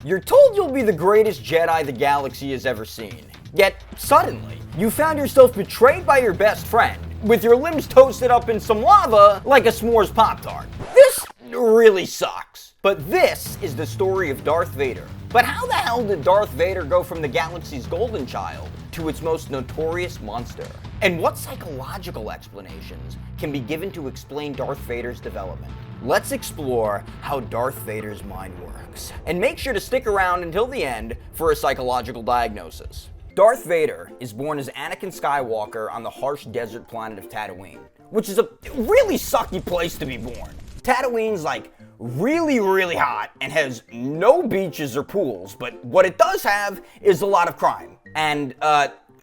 You're told you'll be the greatest Jedi the galaxy has ever seen. Yet, suddenly, you found yourself betrayed by your best friend, with your limbs toasted up in some lava like a s'mores Pop-Tart. This really sucks. But this is the story of Darth Vader. But how the hell did Darth Vader go from the galaxy's golden child to its most notorious monster? And what psychological explanations can be given to explain Darth Vader's development? Let's explore how Darth Vader's mind works. And make sure to stick around until the end for a psychological diagnosis. Darth Vader is born as Anakin Skywalker on the harsh desert planet of Tatooine, which is a really sucky place to be born. Tatooine's like really hot and has no beaches or pools, but what it does have is a lot of crime and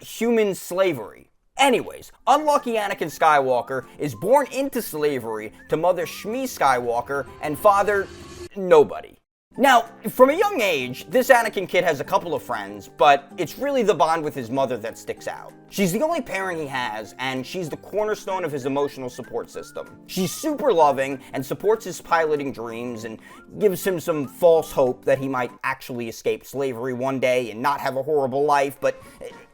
human slavery. Anyways, unlucky Anakin Skywalker is born into slavery to mother Shmi Skywalker and father nobody. Now, from a young age, this Anakin kid has a couple of friends, but it's really the bond with his mother that sticks out. She's the only parent he has, and she's the cornerstone of his emotional support system. She's super loving and supports his piloting dreams and gives him some false hope that he might actually escape slavery one day and not have a horrible life, but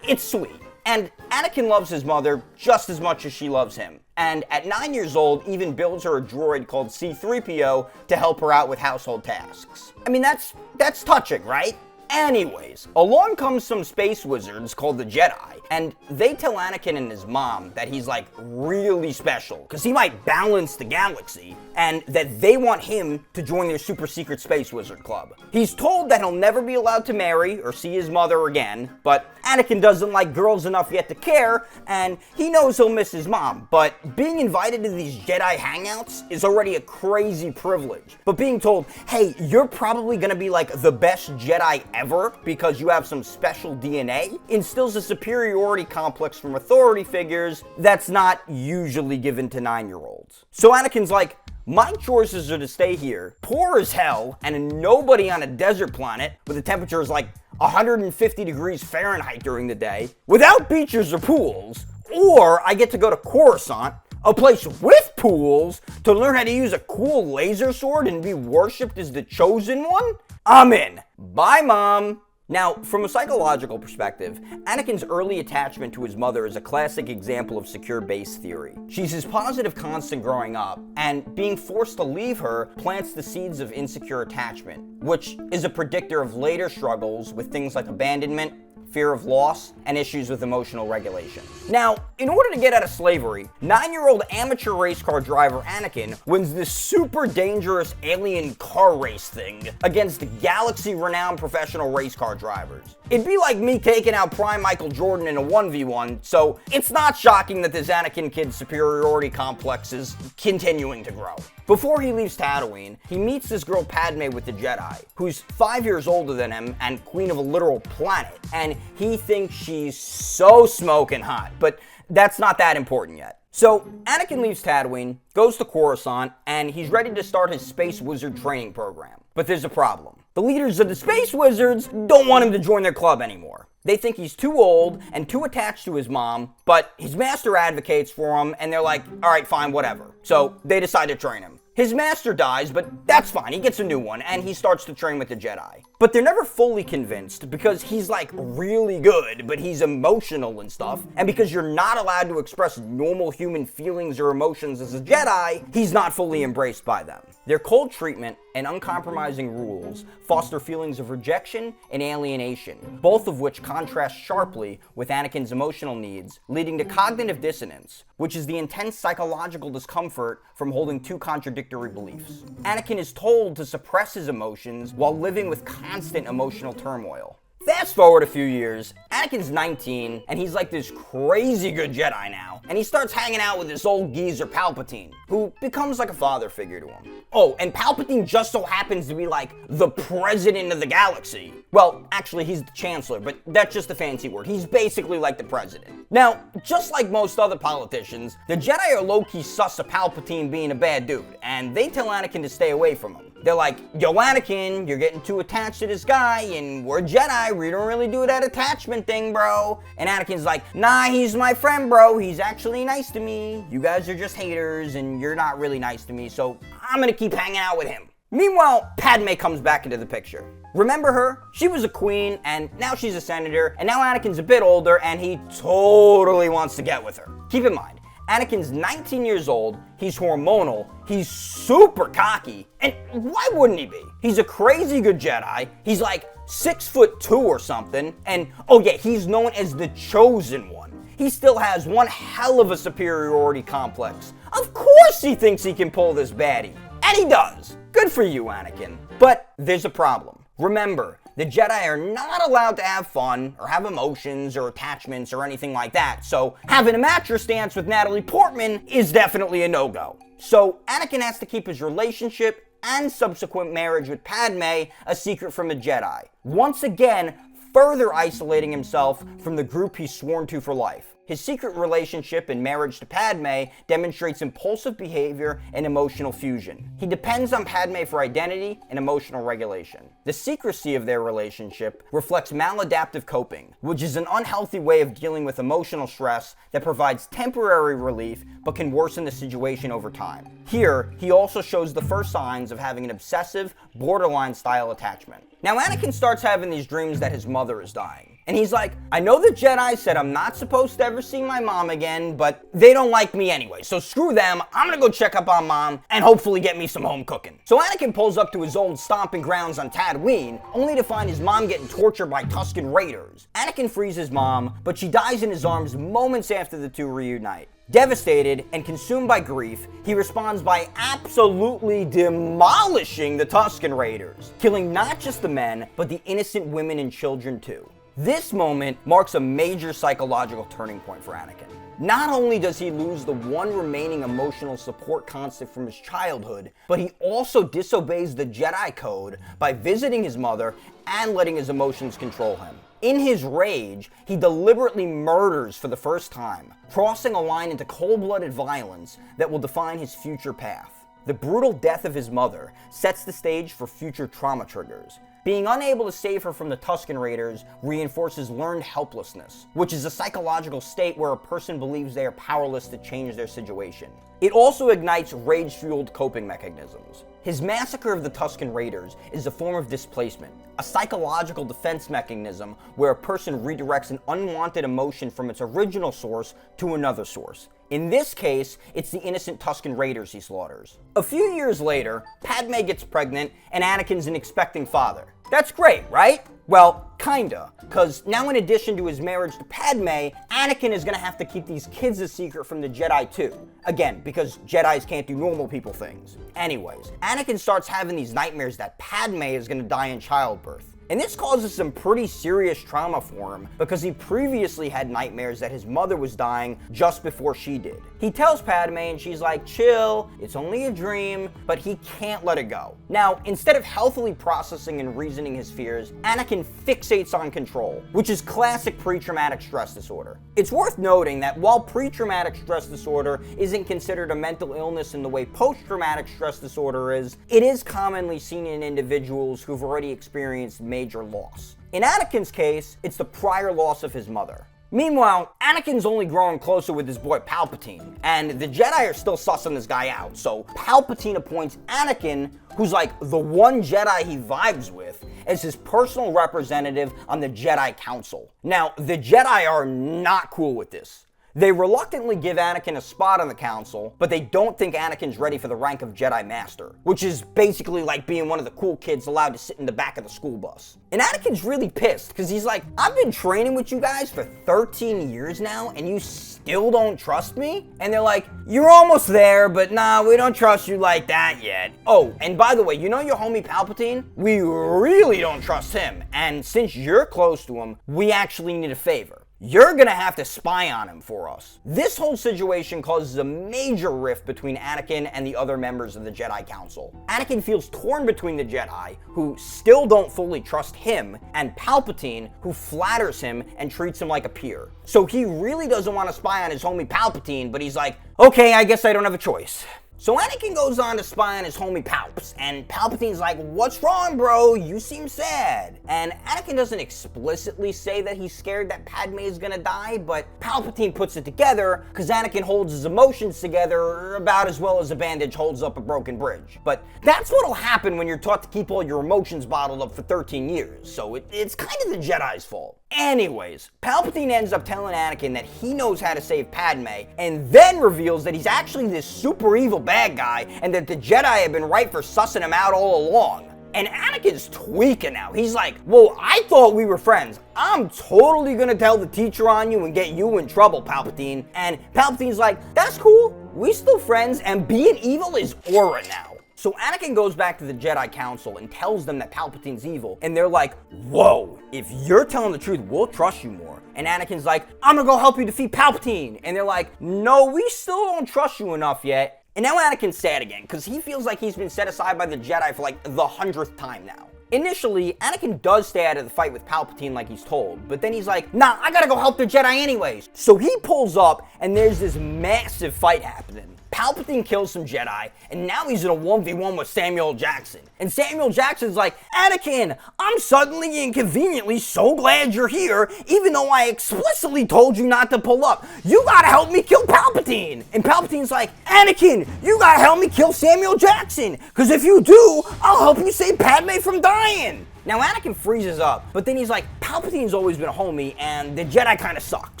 it's sweet. And Anakin loves his mother just as much as she loves him. And at 9 years old, even builds her a droid called C-3PO to help her out with household tasks. I mean, that's touching, right? Anyways, along comes some space wizards called the Jedi, and they tell Anakin and his mom that he's like really special, because he might balance the galaxy, and that they want him to join their super secret space wizard club. He's told that he'll never be allowed to marry or see his mother again, but Anakin doesn't like girls enough yet to care, and he knows he'll miss his mom, but being invited to these Jedi hangouts is already a crazy privilege. But being told, hey, you're probably gonna be like the best Jedi ever because you have some special DNA, instills a superiority complex from authority figures that's not usually given to 9-year-olds. So Anakin's like, my choices are to stay here, poor as hell, and a nobody on a desert planet where the temperature is like 150 degrees Fahrenheit during the day, without beaches or pools, or I get to go to Coruscant, a place with pools, to learn how to use a cool laser sword and be worshipped as the chosen one? I'm in. Bye, Mom. Now, from a psychological perspective, Anakin's early attachment to his mother is a classic example of secure base theory. She's his positive constant growing up, and being forced to leave her plants the seeds of insecure attachment, which is a predictor of later struggles with things like abandonment, fear of loss, and issues with emotional regulation. Now, in order to get out of slavery, 9-year-old amateur race car driver Anakin wins this super dangerous alien car race thing against galaxy-renowned professional race car drivers. It'd be like me taking out prime Michael Jordan in a 1v1, so it's not shocking that this Anakin kid's superiority complex is continuing to grow. Before he leaves Tatooine, he meets this girl Padme with the Jedi, who's 5 years older than him and queen of a literal planet, and he thinks she's so smoking hot, but that's not that important yet. So Anakin leaves Tatooine, goes to Coruscant, and he's ready to start his space wizard training program. But there's a problem. The leaders of the space wizards don't want him to join their club anymore. They think he's too old and too attached to his mom, but his master advocates for him, and they're like, all right, fine, whatever. So they decide to train him. His master dies, but that's fine, he gets a new one, and he starts to train with the Jedi. But they're never fully convinced because he's like really good, but he's emotional and stuff, and because you're not allowed to express normal human feelings or emotions as a Jedi, he's not fully embraced by them. Their cold treatment and uncompromising rules foster feelings of rejection and alienation, both of which contrast sharply with Anakin's emotional needs, leading to cognitive dissonance, which is the intense psychological discomfort from holding two contradictory beliefs. Anakin is told to suppress his emotions while living with constant emotional turmoil. Fast forward a few years, Anakin's 19, and he's like this crazy good Jedi now, and he starts hanging out with this old geezer Palpatine, who becomes like a father figure to him. Oh, and Palpatine just so happens to be like the president of the galaxy. Well, actually he's the chancellor, but that's just a fancy word. He's basically like the president. Now, just like most other politicians, the Jedi are low-key sus of Palpatine being a bad dude, and they tell Anakin to stay away from him. They're like, yo Anakin, you're getting too attached to this guy, and we're Jedi, we don't really do that attachment thing, bro. And Anakin's like, nah, he's my friend, bro, he's actually nice to me. You guys are just haters, and you're not really nice to me, so I'm gonna keep hanging out with him. Meanwhile, Padme comes back into the picture. Remember her? She was a queen, and now she's a senator, and now Anakin's a bit older, and he totally wants to get with her. Keep in mind, Anakin's 19 years old, he's hormonal, he's super cocky, and why wouldn't he be? He's a crazy good Jedi, he's like 6'2" or something, and oh yeah, he's known as the Chosen One. He still has one hell of a superiority complex. Of course he thinks he can pull this baddie, and he does. Good for you, Anakin. But there's a problem. Remember, the Jedi are not allowed to have fun, or have emotions, or attachments, or anything like that, so having a mattress dance with Natalie Portman is definitely a no-go. So Anakin has to keep his relationship and subsequent marriage with Padme a secret from the Jedi, once again further isolating himself from the group he's sworn to for life. His secret relationship and marriage to Padme demonstrates impulsive behavior and emotional fusion. He depends on Padme for identity and emotional regulation. The secrecy of their relationship reflects maladaptive coping, which is an unhealthy way of dealing with emotional stress that provides temporary relief but can worsen the situation over time. Here, he also shows the first signs of having an obsessive, borderline style attachment. Now Anakin starts having these dreams that his mother is dying. And he's like, I know the Jedi said I'm not supposed to ever see my mom again, but they don't like me anyway, so screw them, I'm gonna go check up on mom and hopefully get me some home cooking. So Anakin pulls up to his old stomping grounds on Tatooine, only to find his mom getting tortured by Tusken Raiders. Anakin frees his mom, but she dies in his arms moments after the two reunite. Devastated and consumed by grief, he responds by absolutely demolishing the Tusken Raiders, killing not just the men, but the innocent women and children too. This moment marks a major psychological turning point for Anakin. Not only does he lose the one remaining emotional support constant from his childhood, but he also disobeys the Jedi Code by visiting his mother and letting his emotions control him. In his rage, he deliberately murders for the first time, crossing a line into cold-blooded violence that will define his future path. The brutal death of his mother sets the stage for future trauma triggers. Being unable to save her from the Tusken Raiders reinforces learned helplessness, which is a psychological state where a person believes they are powerless to change their situation. It also ignites rage-fueled coping mechanisms. His massacre of the Tusken Raiders is a form of displacement, a psychological defense mechanism where a person redirects an unwanted emotion from its original source to another source. In this case, it's the innocent Tusken Raiders he slaughters. A few years later, Padme gets pregnant and Anakin's an expecting father. That's great, right? Well, kinda, cause now in addition to his marriage to Padme, Anakin is gonna have to keep these kids a secret from the Jedi too. Again, because Jedis can't do normal people things. Anyways, Anakin starts having these nightmares that Padme is gonna die in childbirth. And this causes some pretty serious trauma for him because he previously had nightmares that his mother was dying just before she did. He tells Padme and she's like, chill, it's only a dream, but he can't let it go. Now, instead of healthily processing and reasoning his fears, Anakin fixates on control, which is classic pre-traumatic stress disorder. It's worth noting that while pre-traumatic stress disorder isn't considered a mental illness in the way post-traumatic stress disorder is, it is commonly seen in individuals who've already experienced major loss. In Anakin's case, it's the prior loss of his mother. Meanwhile, Anakin's only growing closer with his boy Palpatine, and the Jedi are still sussing this guy out, so Palpatine appoints Anakin, who's like the one Jedi he vibes with, as his personal representative on the Jedi Council. Now, the Jedi are not cool with this. They reluctantly give Anakin a spot on the council, but they don't think Anakin's ready for the rank of Jedi Master, which is basically like being one of the cool kids allowed to sit in the back of the school bus. And Anakin's really pissed, because he's like, I've been training with you guys for 13 years now, and you still don't trust me? And they're like, you're almost there, but nah, we don't trust you like that yet. Oh, and by the way, you know your homie Palpatine? We really don't trust him, and since you're close to him, we actually need a favor. You're gonna have to spy on him for us. This whole situation causes a major rift between Anakin and the other members of the Jedi Council. Anakin feels torn between the Jedi, who still don't fully trust him, and Palpatine, who flatters him and treats him like a peer. So he really doesn't want to spy on his homie Palpatine, but he's like, okay, I guess I don't have a choice. So Anakin goes on to spy on his homie Palps, and Palpatine's like, what's wrong, bro? You seem sad. And Anakin doesn't explicitly say that he's scared that Padme is gonna die, but Palpatine puts it together because Anakin holds his emotions together about as well as a bandage holds up a broken bridge. But that's what'll happen when you're taught to keep all your emotions bottled up for 13 years, so it's kind of the Jedi's fault. Anyways, Palpatine ends up telling Anakin that he knows how to save Padme, and then reveals that he's actually this super evil bad guy, and that the Jedi have been right for sussing him out all along. And Anakin's tweaking now. He's like, whoa, I thought we were friends. I'm totally gonna tell the teacher on you and get you in trouble, Palpatine. And Palpatine's like, that's cool. We still friends, and being evil is aura now. So Anakin goes back to the Jedi Council and tells them that Palpatine's evil, and they're like, whoa, if you're telling the truth, we'll trust you more. And Anakin's like, I'm gonna go help you defeat Palpatine. And they're like, no, we still don't trust you enough yet. And now Anakin's sad again, because he feels like he's been set aside by the Jedi for like the 100th time now. Initially, Anakin does stay out of the fight with Palpatine like he's told, but then he's like, nah, I gotta go help the Jedi anyways. So he pulls up, and there's this massive fight happening. Palpatine kills some Jedi, and now he's in a 1v1 with Samuel Jackson. And Samuel Jackson's like, Anakin, I'm suddenly and conveniently so glad you're here, even though I explicitly told you not to pull up. You gotta help me kill Palpatine. And Palpatine's like, Anakin, you gotta help me kill Samuel Jackson, because if you do, I'll help you save Padme from dying. Now Anakin freezes up, but then he's like, Palpatine's always been a homie, and the Jedi kind of suck.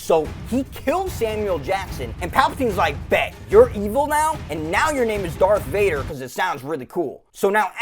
So he kills Samuel Jackson, and Palpatine's like, bet, you're evil now, and now your name is Darth Vader because it sounds really cool. So now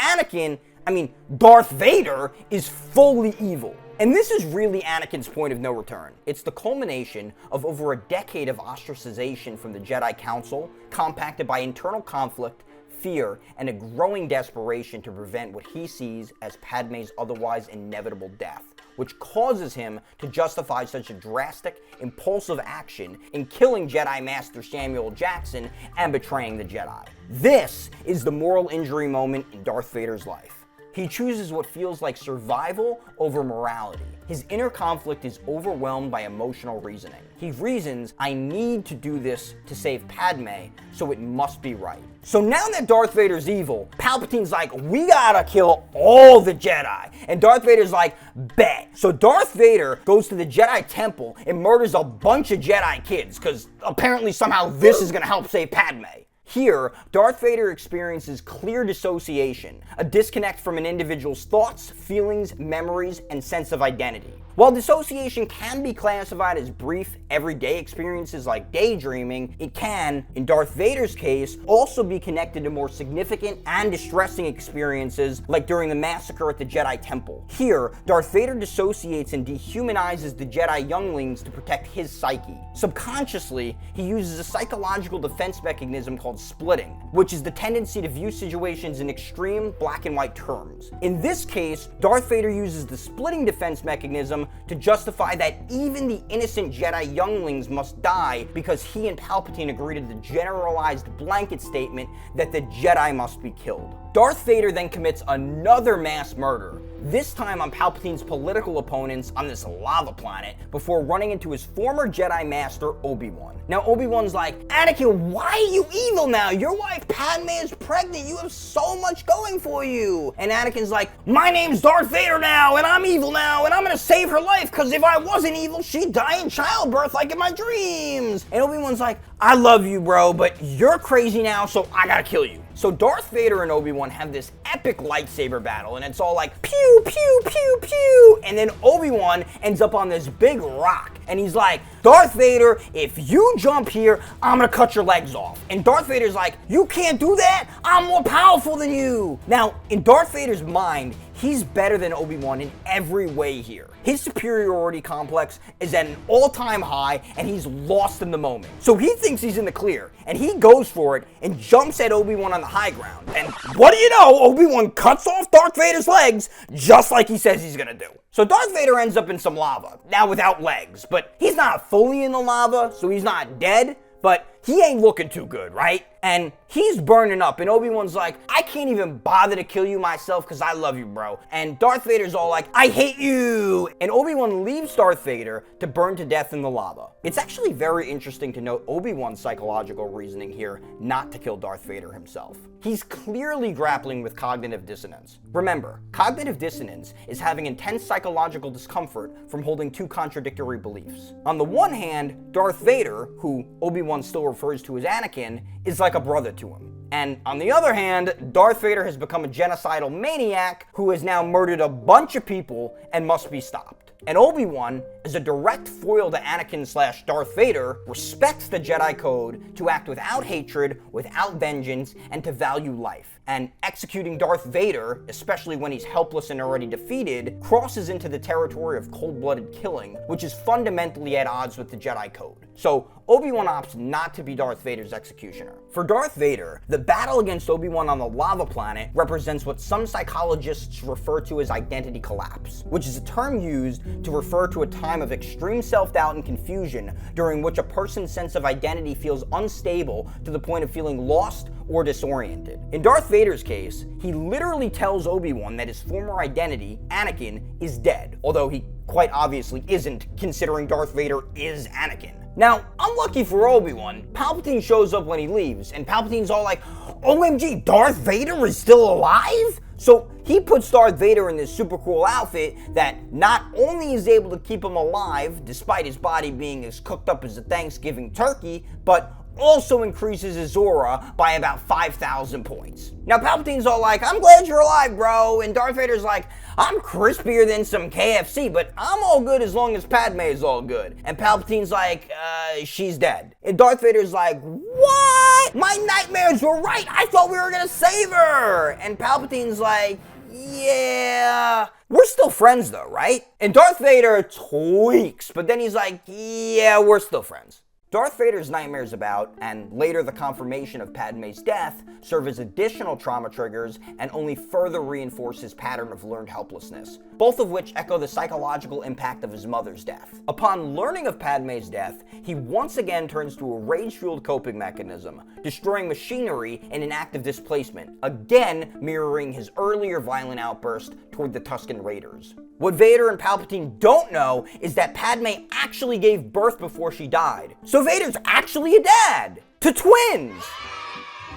Darth Vader is fully evil. And this is really Anakin's point of no return. It's the culmination of over a decade of ostracization from the Jedi Council, compacted by internal conflict, fear, and a growing desperation to prevent what he sees as Padme's otherwise inevitable death, which causes him to justify such a drastic, impulsive action in killing Jedi Master Samuel Jackson and betraying the Jedi. This is the moral injury moment in Darth Vader's life. He chooses what feels like survival over morality. His inner conflict is overwhelmed by emotional reasoning. He reasons, I need to do this to save Padme, so it must be right. So now that Darth Vader's evil, Palpatine's like, we gotta kill all the Jedi. And Darth Vader's like, bet. So Darth Vader goes to the Jedi Temple and murders a bunch of Jedi kids, because apparently somehow this is gonna help save Padme. Here, Darth Vader experiences clear dissociation, a disconnect from an individual's thoughts, feelings, memories, and sense of identity. While dissociation can be classified as brief, everyday experiences like daydreaming, it can, in Darth Vader's case, also be connected to more significant and distressing experiences like during the massacre at the Jedi Temple. Here, Darth Vader dissociates and dehumanizes the Jedi younglings to protect his psyche. Subconsciously, he uses a psychological defense mechanism called splitting, which is the tendency to view situations in extreme black and white terms. In this case, Darth Vader uses the splitting defense mechanism to justify that even the innocent Jedi younglings must die because he and Palpatine agree to the generalized blanket statement that the Jedi must be killed. Darth Vader then commits another mass murder, this time on Palpatine's political opponents on this lava planet, before running into his former Jedi Master, Obi-Wan. Now Obi-Wan's like, Anakin, why are you evil now? Your wife Padme is pregnant, you have so much going for you. And Anakin's like, my name's Darth Vader now, and I'm evil now, and I'm gonna save her life, because if I wasn't evil, she'd die in childbirth like in my dreams. And Obi-Wan's like, I love you, bro, but you're crazy now, so I gotta kill you. So Darth Vader and Obi-Wan have this epic lightsaber battle, and it's all like, pew, pew, pew, pew, and then Obi-Wan ends up on this big rock, and he's like, Darth Vader, if you jump here, I'm gonna cut your legs off. And Darth Vader's like, you can't do that, I'm more powerful than you. Now, in Darth Vader's mind, he's better than Obi-Wan in every way here. His superiority complex is at an all-time high, and he's lost in the moment. So he thinks he's in the clear, and he goes for it and jumps at Obi-Wan on the high ground. And what do you know, Obi-Wan cuts off Darth Vader's legs, just like he says he's gonna do. So Darth Vader ends up in some lava, now without legs, but he's not fully in the lava, so he's not dead, but he ain't looking too good, right? And he's burning up, and Obi-Wan's like, I can't even bother to kill you myself because I love you, bro. And Darth Vader's all like, I hate you! And Obi-Wan leaves Darth Vader to burn to death in the lava. It's actually very interesting to note Obi-Wan's psychological reasoning here not to kill Darth Vader himself. He's clearly grappling with cognitive dissonance. Remember, cognitive dissonance is having intense psychological discomfort from holding two contradictory beliefs. On the one hand, Darth Vader, who Obi-Wan still refers to as Anakin, is like a brother to him. And on the other hand, Darth Vader has become a genocidal maniac who has now murdered a bunch of people and must be stopped. And Obi-Wan, as a direct foil to Anakin/Darth Vader, respects the Jedi Code to act without hatred, without vengeance, and to value life. And executing Darth Vader, especially when he's helpless and already defeated, crosses into the territory of cold-blooded killing, which is fundamentally at odds with the Jedi Code. So Obi-Wan opts not to be Darth Vader's executioner. For Darth Vader, the battle against Obi-Wan on the lava planet represents what some psychologists refer to as identity collapse, which is a term used to refer to a time of extreme self-doubt and confusion during which a person's sense of identity feels unstable to the point of feeling lost or disoriented. In Darth Vader's case, he literally tells Obi-Wan that his former identity, Anakin, is dead, although he quite obviously isn't, considering Darth Vader is Anakin. Now, unlucky for Obi-Wan, Palpatine shows up when he leaves, and Palpatine's all like, OMG, Darth Vader is still alive? So he puts Darth Vader in this super cool outfit that not only is able to keep him alive, despite his body being as cooked up as a Thanksgiving turkey, but also increases his aura by about 5,000 points. Now Palpatine's all like, I'm glad you're alive, bro, and Darth Vader's like, I'm crispier than some KFC, but I'm all good as long as Padme is all good. And Palpatine's like, she's dead. And Darth Vader's like, what? My nightmares were right, I thought we were gonna save her. And Palpatine's like, yeah, we're still friends though, right? And Darth Vader tweaks, but then he's like, yeah, we're still friends. Darth Vader's nightmares about, and later the confirmation of Padme's death, serve as additional trauma triggers and only further reinforce his pattern of learned helplessness, both of which echo the psychological impact of his mother's death. Upon learning of Padme's death, he once again turns to a rage-fueled coping mechanism, destroying machinery in an act of displacement, again mirroring his earlier violent outburst toward the Tusken Raiders. What Vader and Palpatine don't know is that Padme actually gave birth before she died. So Vader's actually a dad to twins!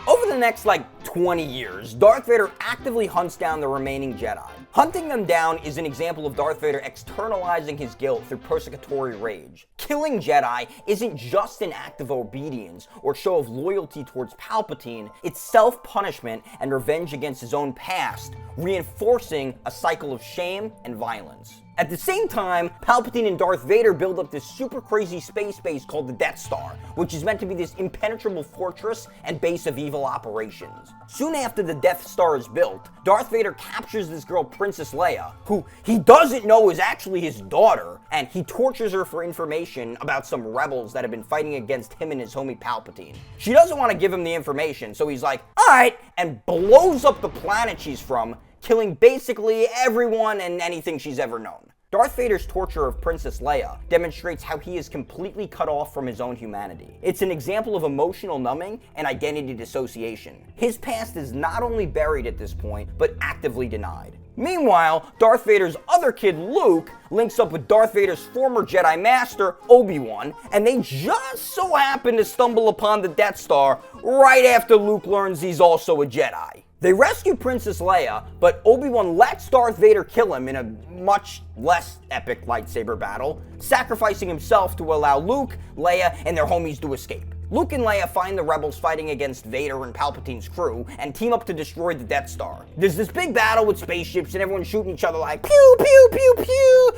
Over the next 20 years, Darth Vader actively hunts down the remaining Jedi. Hunting them down is an example of Darth Vader externalizing his guilt through persecutory rage. Killing Jedi isn't just an act of obedience or show of loyalty towards Palpatine, it's self-punishment and revenge against his own past, reinforcing a cycle of shame and violence. At the same time, Palpatine and Darth Vader build up this super crazy space base called the Death Star, which is meant to be this impenetrable fortress and base of evil operations. Soon after the Death Star is built, Darth Vader captures this girl, Princess Leia, who he doesn't know is actually his daughter, and he tortures her for information about some rebels that have been fighting against him and his homie Palpatine. She doesn't want to give him the information, so he's like, alright, and blows up the planet she's from, killing basically everyone and anything she's ever known. Darth Vader's torture of Princess Leia demonstrates how he is completely cut off from his own humanity. It's an example of emotional numbing and identity dissociation. His past is not only buried at this point, but actively denied. Meanwhile, Darth Vader's other kid, Luke, links up with Darth Vader's former Jedi Master, Obi-Wan, and they just so happen to stumble upon the Death Star right after Luke learns he's also a Jedi. They rescue Princess Leia, but Obi-Wan lets Darth Vader kill him in a much less epic lightsaber battle, sacrificing himself to allow Luke, Leia, and their homies to escape. Luke and Leia find the rebels fighting against Vader and Palpatine's crew and team up to destroy the Death Star. There's this big battle with spaceships and everyone's shooting each other like pew pew pew pew.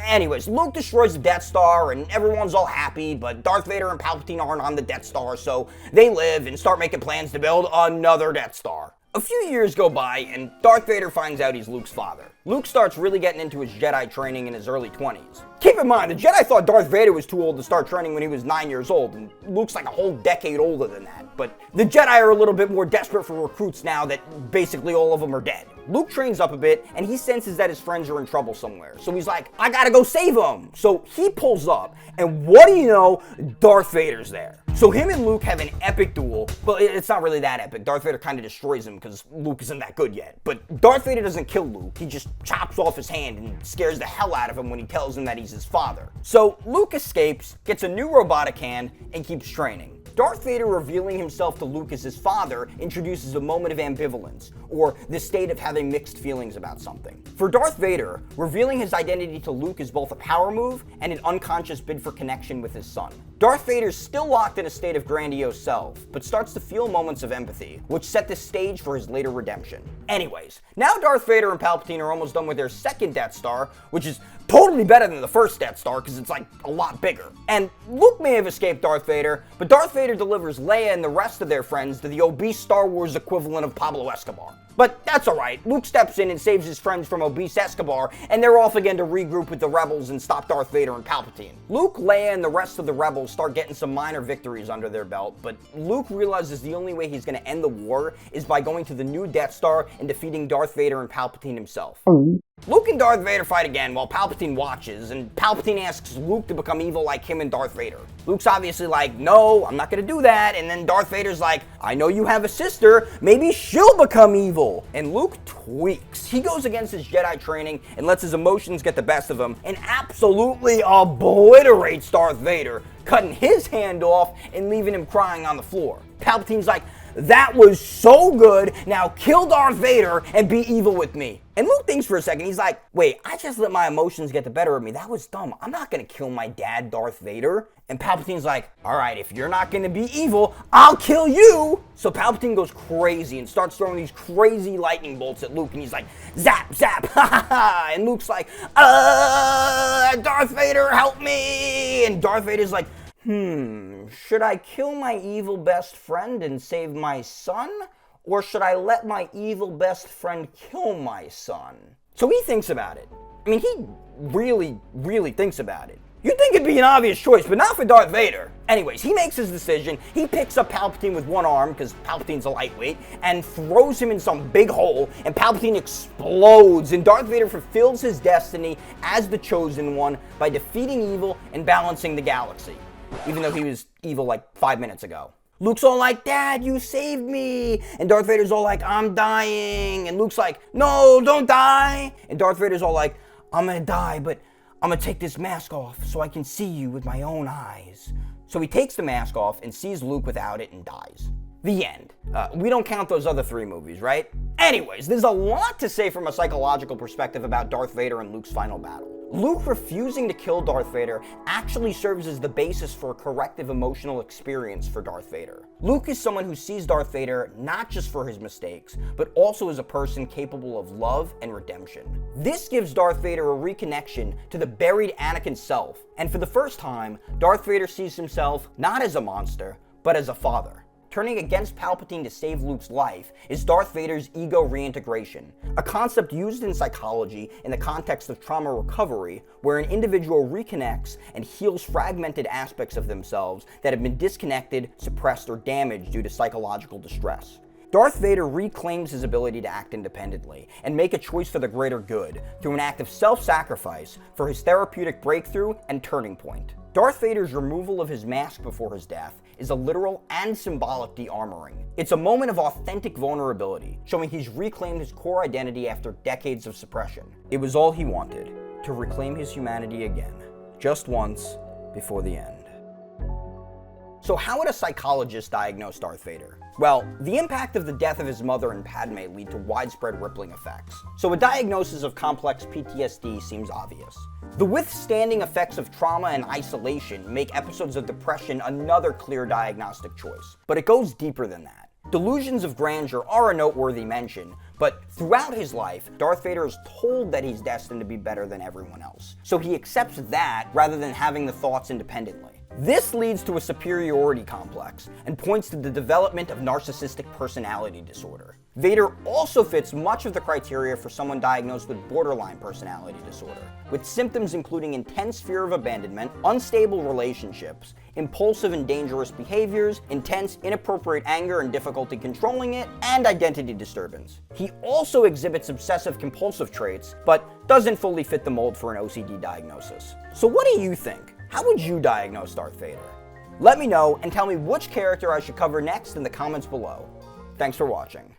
Anyways, Luke destroys the Death Star and everyone's all happy, but Darth Vader and Palpatine aren't on the Death Star, so they live and start making plans to build another Death Star. A few years go by, and Darth Vader finds out he's Luke's father. Luke starts really getting into his Jedi training in his early 20s. Keep in mind, the Jedi thought Darth Vader was too old to start training when he was 9 years old, and Luke's like a whole decade older than that. But the Jedi are a little bit more desperate for recruits now that basically all of them are dead. Luke trains up a bit, and he senses that his friends are in trouble somewhere. So he's like, I gotta go save them. So he pulls up, and what do you know? Darth Vader's there. So him and Luke have an epic duel, but it's not really that epic. Darth Vader kind of destroys him because Luke isn't that good yet. But Darth Vader doesn't kill Luke, he just chops off his hand and scares the hell out of him when he tells him that he's his father. So Luke escapes, gets a new robotic hand, and keeps training. Darth Vader revealing himself to Luke as his father introduces a moment of ambivalence, or the state of having mixed feelings about something. For Darth Vader, revealing his identity to Luke is both a power move and an unconscious bid for connection with his son. Darth Vader's still locked in a state of grandiose self, but starts to feel moments of empathy, which set the stage for his later redemption. Anyways, now Darth Vader and Palpatine are almost done with their second Death Star, which is totally better than the first Death Star because it's like a lot bigger. And Luke may have escaped Darth Vader, but Darth Vader delivers Leia and the rest of their friends to the obese Star Wars equivalent of Pablo Escobar. But that's alright, Luke steps in and saves his friends from obese Escobar, and they're off again to regroup with the rebels and stop Darth Vader and Palpatine. Luke, Leia, and the rest of the rebels start getting some minor victories under their belt, but Luke realizes the only way he's going to end the war is by going to the new Death Star and defeating Darth Vader and Palpatine himself. Luke and Darth Vader fight again while Palpatine watches, and Palpatine asks Luke to become evil like him and Darth Vader. Luke's obviously like, no, I'm not gonna do that, and then Darth Vader's like, I know you have a sister, maybe she'll become evil. And Luke tweaks. He goes against his Jedi training and lets his emotions get the best of him and absolutely obliterates Darth Vader, cutting his hand off and leaving him crying on the floor. Palpatine's like, that was so good, now kill Darth Vader and be evil with me. And Luke thinks for a second, he's like, wait, I just let my emotions get the better of me. That was dumb. I'm not gonna kill my dad, Darth Vader. And Palpatine's like, all right, if you're not gonna be evil, I'll kill you. So Palpatine goes crazy and starts throwing these crazy lightning bolts at Luke, and he's like, zap, zap, ha ha ha. And Luke's like, Darth Vader, help me. And Darth Vader's like, should I kill my evil best friend and save my son? Or should I let my evil best friend kill my son? So he thinks about it. I mean, he really, really thinks about it. You'd think it'd be an obvious choice, but not for Darth Vader. Anyways, he makes his decision. He picks up Palpatine with one arm, because Palpatine's a lightweight, and throws him in some big hole, and Palpatine explodes, and Darth Vader fulfills his destiny as the Chosen One by defeating evil and balancing the galaxy, even though he was evil like 5 minutes ago. Luke's all like, Dad, you saved me. And Darth Vader's all like, I'm dying. And Luke's like, no, don't die. And Darth Vader's all like, I'm gonna die, but I'm gonna take this mask off so I can see you with my own eyes. So he takes the mask off and sees Luke without it and dies. The end. We don't count those other 3 movies, right? Anyways, there's a lot to say from a psychological perspective about Darth Vader and Luke's final battle. Luke refusing to kill Darth Vader actually serves as the basis for a corrective emotional experience for Darth Vader. Luke is someone who sees Darth Vader not just for his mistakes, but also as a person capable of love and redemption. This gives Darth Vader a reconnection to the buried Anakin self, and for the first time, Darth Vader sees himself not as a monster, but as a father. Turning against Palpatine to save Luke's life is Darth Vader's ego reintegration, a concept used in psychology in the context of trauma recovery, where an individual reconnects and heals fragmented aspects of themselves that have been disconnected, suppressed, or damaged due to psychological distress. Darth Vader reclaims his ability to act independently and make a choice for the greater good through an act of self-sacrifice for his therapeutic breakthrough and turning point. Darth Vader's removal of his mask before his death is a literal and symbolic de-armoring. It's a moment of authentic vulnerability, showing he's reclaimed his core identity after decades of suppression. It was all he wanted, to reclaim his humanity again, just once, before the end. So how would a psychologist diagnose Darth Vader? Well, the impact of the death of his mother and Padme lead to widespread rippling effects. So a diagnosis of complex PTSD seems obvious. The withstanding effects of trauma and isolation make episodes of depression another clear diagnostic choice. But it goes deeper than that. Delusions of grandeur are a noteworthy mention, but throughout his life, Darth Vader is told that he's destined to be better than everyone else. So he accepts that rather than having the thoughts independently. This leads to a superiority complex and points to the development of narcissistic personality disorder. Vader also fits much of the criteria for someone diagnosed with borderline personality disorder, with symptoms including intense fear of abandonment, unstable relationships, impulsive and dangerous behaviors, intense inappropriate anger and difficulty controlling it, and identity disturbance. He also exhibits obsessive compulsive traits, but doesn't fully fit the mold for an OCD diagnosis. So what do you think? How would you diagnose Darth Vader? Let me know and tell me which character I should cover next in the comments below. Thanks for watching.